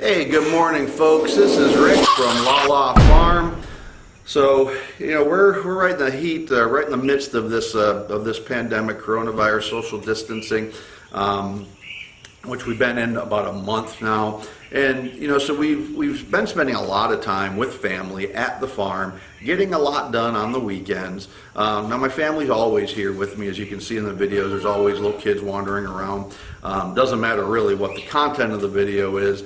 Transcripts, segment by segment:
Hey, good morning, folks. This is Rick from LaLa Farm. So, we're right in the heat, right in the midst of this pandemic, coronavirus, social distancing, which we've been in about a month now. And so we've been spending a lot of time with family at the farm, getting a lot done on the weekends. Now my family's always here with me, as you can see in the videos. There's always little kids wandering around. Doesn't matter really what the content of the video is.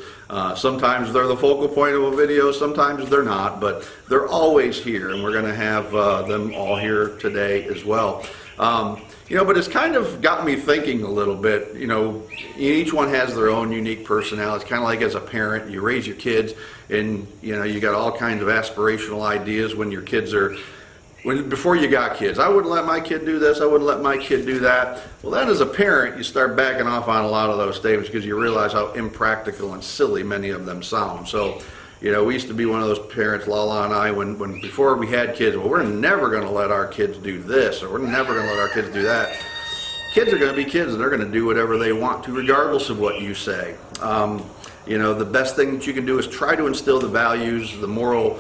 Sometimes they're the focal point of a video, sometimes they're not, but they're always here, and we're going to have them all here today as well. But it's kind of got me thinking a little bit. Each one has their own unique personality. It's kind of like as a parent, you raise your kids, and you got all kinds of aspirational ideas when your kids are. Before you got kids, I wouldn't let my kid do this, I wouldn't let my kid do that. Well, then as a parent, you start backing off on a lot of those statements because you realize how impractical and silly many of them sound. So, we used to be one of those parents, LaLa and I, when before we had kids, well, we're never going to let our kids do this, or we're never going to let our kids do that. Kids are going to be kids, and they're going to do whatever they want to, regardless of what you say. The best thing that you can do is try to instill the values, the moral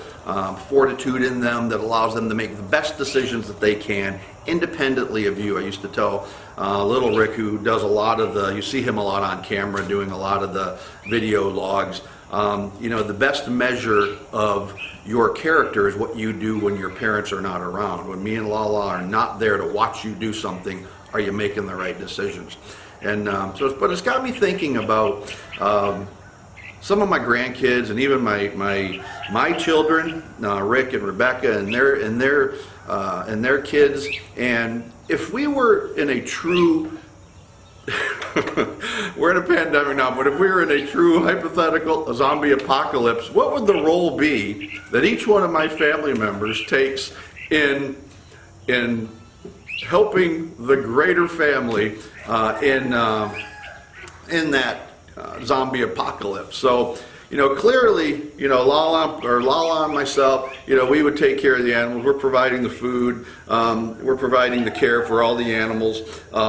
fortitude in them that allows them to make the best decisions that they can independently of you. I used to tell little Rick, who does a lot of you see him a lot on camera doing a lot of the video logs. The best measure of your character is what you do when your parents are not around. When me and LaLa are not there to watch you do something, are you making the right decisions? And but it's got me thinking about some of my grandkids and even my children, Rick and Rebecca, and their kids. And if we were in a true we're in a pandemic now, but if we were in a true hypothetical zombie apocalypse, what would the role be that each one of my family members takes in helping the greater family in that zombie apocalypse? So, clearly, LaLa and myself, we would take care of the animals. We're providing the food, we're providing the care for all the animals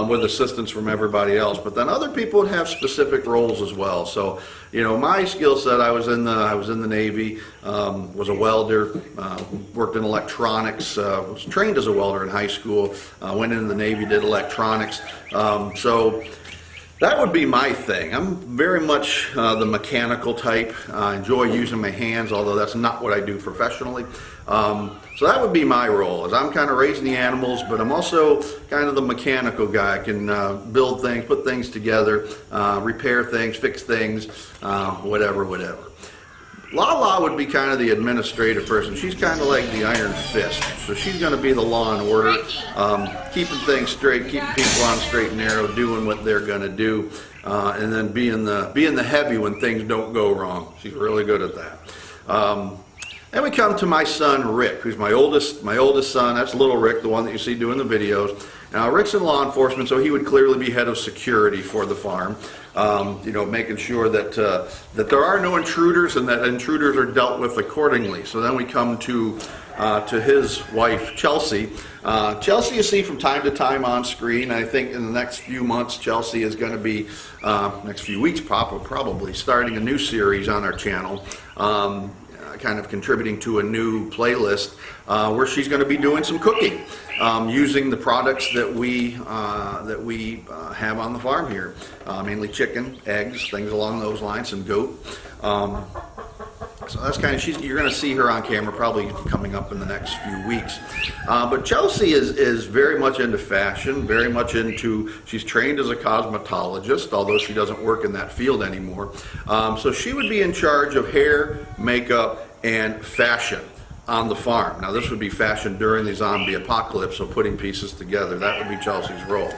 with assistance from everybody else. But then other people would have specific roles as well. So, my skill set, I was in the Navy, was a welder, worked in electronics, was trained as a welder in high school, went into the Navy, did electronics. So that would be my thing. I'm very much the mechanical type. I enjoy using my hands, although that's not what I do professionally. So that would be my role, is I'm kind of raising the animals, but I'm also kind of the mechanical guy. I can build things, put things together, repair things, fix things, whatever. LaLa would be kind of the administrative person. She's kind of like the iron fist. So she's going to be the law and order, keeping things straight, keeping people on straight and narrow, doing what they're going to do, and then being the heavy when things don't go wrong. She's really good at that. Then we come to my son Rick, who's my oldest son. That's little Rick, the one that you see doing the videos. Now Rick's in law enforcement, so he would clearly be head of security for the farm. Making sure that there are no intruders and that intruders are dealt with accordingly. So then we come to his wife Chelsea. Chelsea you see from time to time on screen. I think in the next few months Chelsea is going to be, next few weeks probably, starting a new series on our channel. Kind of contributing to a new playlist where she's going to be doing some cooking using the products that we have on the farm here, mainly chicken, eggs, things along those lines, some goat. So that's kind of, you're going to see her on camera probably coming up in the next few weeks. But Chelsea is very much into fashion, very much she's trained as a cosmetologist, although she doesn't work in that field anymore. So she would be in charge of hair, makeup, and fashion on the farm. Now this would be fashion during the zombie apocalypse, so putting pieces together, that would be Chelsea's role.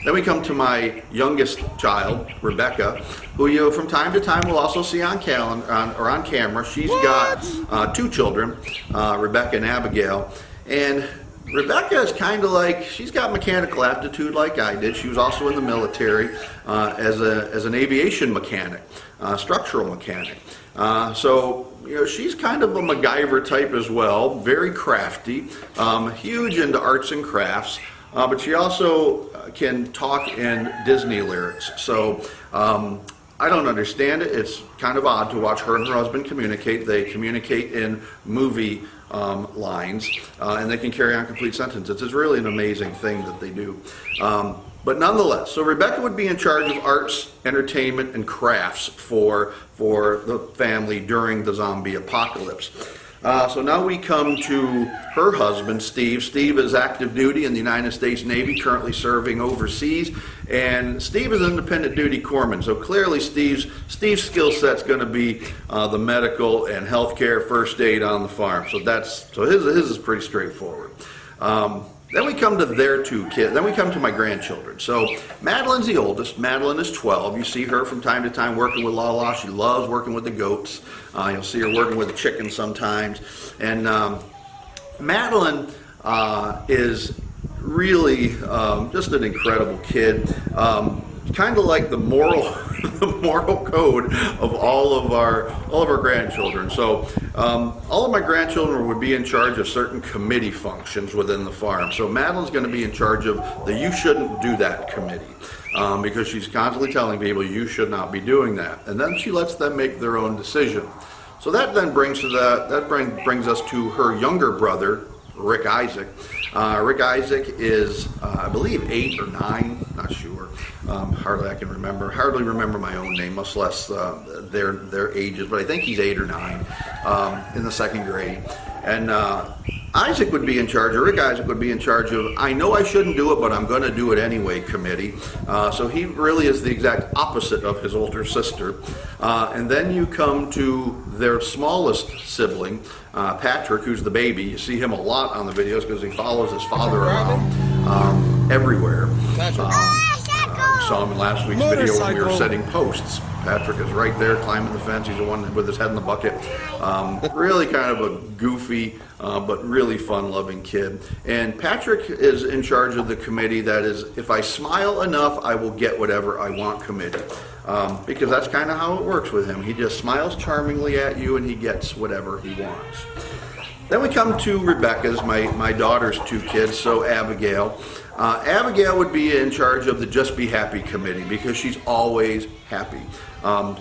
Then we come to my youngest child, Rebecca, who from time to time will also see on camera. She's got two children, Rebecca and Abigail, and Rebecca is kind of like, she's got mechanical aptitude like I did. She was also in the military as an aviation mechanic, structural mechanic. So she's kind of a MacGyver type as well, very crafty, huge into arts and crafts. But she also can talk in Disney lyrics. So I don't understand it. It's kind of odd to watch her and her husband communicate. They communicate in movie lines, and they can carry on complete sentences. It's really an amazing thing that they do. But nonetheless, so Rebecca would be in charge of arts, entertainment, and crafts for the family during the zombie apocalypse. So now we come to her husband, Steve. Steve is active duty in the United States Navy, currently serving overseas. And Steve is an independent duty corpsman. So clearly Steve's skill set's going to be the medical and healthcare first aid on the farm. So his is pretty straightforward. Then we come to their two kids. Then we come to my grandchildren. So Madeline's the oldest. Madeline is 12. You see her from time to time working with LaLa. She loves working with the goats. You'll see her working with the chickens sometimes. And Madeline is really just an incredible kid. Kind of like the moral code of all of our grandchildren. So all of my grandchildren would be in charge of certain committee functions within the farm. So Madeline's going to be in charge of the "you shouldn't do that" committee, because she's constantly telling people you should not be doing that, and then she lets them make their own decision. So that then brings us to her younger brother, Rick Isaac. Rick Isaac is, I believe, 8 or 9, not sure. Hardly I can remember. Hardly remember my own name, much less their ages. But I think he's 8 or 9 in the 2nd grade. And Isaac would be in charge, or Rick Isaac would be in charge of, I know I shouldn't do it, but I'm going to do it anyway committee. So he really is the exact opposite of his older sister. And then you come to their smallest sibling, Patrick, who's the baby. You see him a lot on the videos because he follows his father around everywhere. We saw him in last week's video when we were setting posts. Patrick is right there climbing the fence. He's the one with his head in the bucket. Really kind of a goofy but really fun-loving kid. And Patrick is in charge of the committee that is, if I smile enough, I will get whatever I want committee. Because that's kind of how it works with him. He just smiles charmingly at you and he gets whatever he wants. Then we come to Rebecca's, my daughter's 2 kids, so Abigail. Abigail would be in charge of the Just Be Happy committee because she's always happy.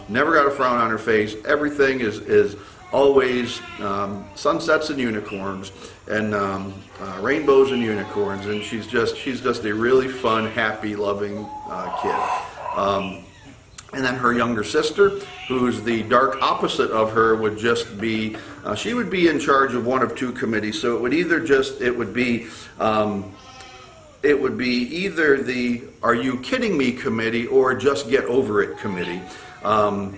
Never got a frown on her face. Everything is always sunsets and unicorns and rainbows and unicorns, and she's just a really fun, happy, loving kid. And then her younger sister, who's the dark opposite of her, would just be, she would be in charge of one of 2 committees. So it would be either the "Are you kidding me" committee or "Just Get Over It" committee. So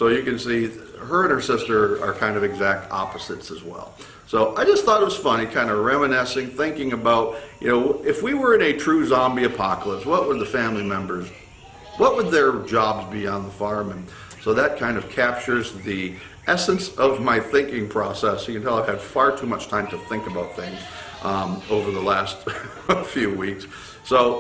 you can see her and her sister are kind of exact opposites as well. So I just thought it was funny, kind of reminiscing, thinking about, if we were in a true zombie apocalypse, what would the family members, what would their jobs be on the farm? And so that kind of captures the essence of my thinking process. You can tell I've had far too much time to think about things over the last few weeks. So